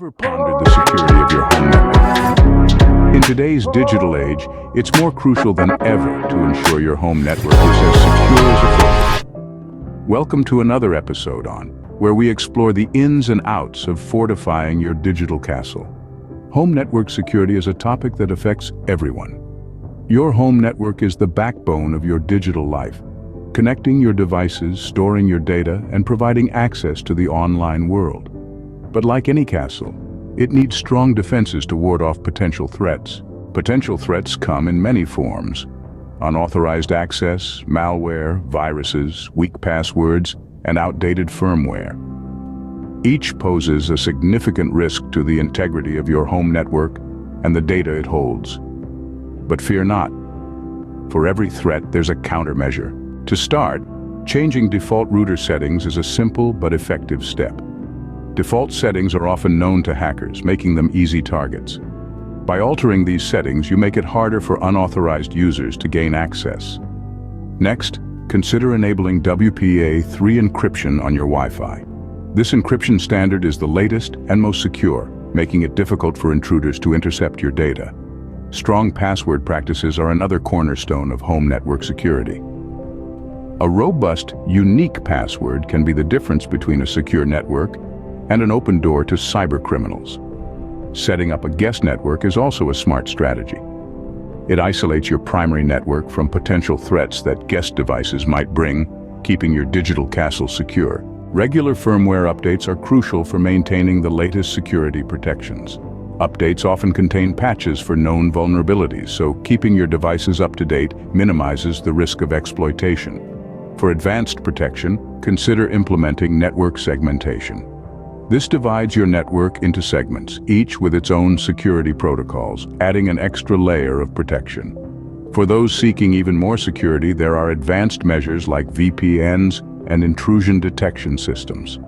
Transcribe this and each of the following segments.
Ever pondered the security of your home network? In today's digital age, it's more crucial than ever to ensure your home network is as secure as a fort. Welcome to another episode where we explore the ins and outs of fortifying your digital castle. Home network security is a topic that affects everyone. Your home network is the backbone of your digital life, connecting your devices, storing your data, and providing access to the online world. But like any castle, it needs strong defenses to ward off potential threats. Potential threats come in many forms: unauthorized access, malware, viruses, weak passwords, and outdated firmware. Each poses a significant risk to the integrity of your home network and the data it holds. But fear not. For every threat, there's a countermeasure. To start, changing default router settings is a simple but effective step. Default settings are often known to hackers, making them easy targets. By altering these settings, you make it harder for unauthorized users to gain access. Next, consider enabling WPA3 encryption on your Wi-Fi. This encryption standard is the latest and most secure, making it difficult for intruders to intercept your data. Strong password practices are another cornerstone of home network security. A robust, unique password can be the difference between a secure network and an open door to cybercriminals. Setting up a guest network is also a smart strategy. It isolates your primary network from potential threats that guest devices might bring, keeping your digital castle secure. Regular firmware updates are crucial for maintaining the latest security protections. Updates often contain patches for known vulnerabilities, so keeping your devices up to date minimizes the risk of exploitation. For advanced protection, consider implementing network segmentation. This divides your network into segments, each with its own security protocols, adding an extra layer of protection. For those seeking even more security, there are advanced measures like VPNs and intrusion detection systems.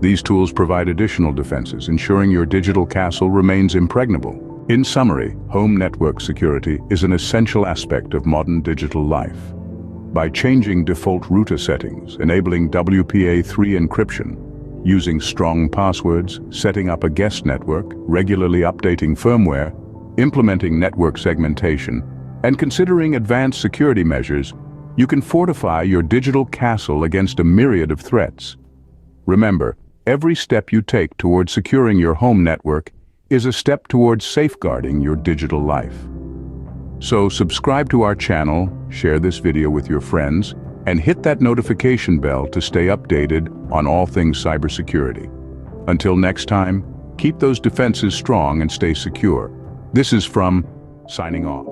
These tools provide additional defenses, ensuring your digital castle remains impregnable. In summary, home network security is an essential aspect of modern digital life. By changing default router settings, enabling WPA3 encryption, using strong passwords, setting up a guest network, regularly updating firmware, implementing network segmentation, and considering advanced security measures, you can fortify your digital castle against a myriad of threats. Remember, every step you take towards securing your home network is a step towards safeguarding your digital life. So subscribe to our channel, share this video with your friends, and hit that notification bell to stay updated on all things cybersecurity. Until next time, keep those defenses strong and stay secure. This is from signing off.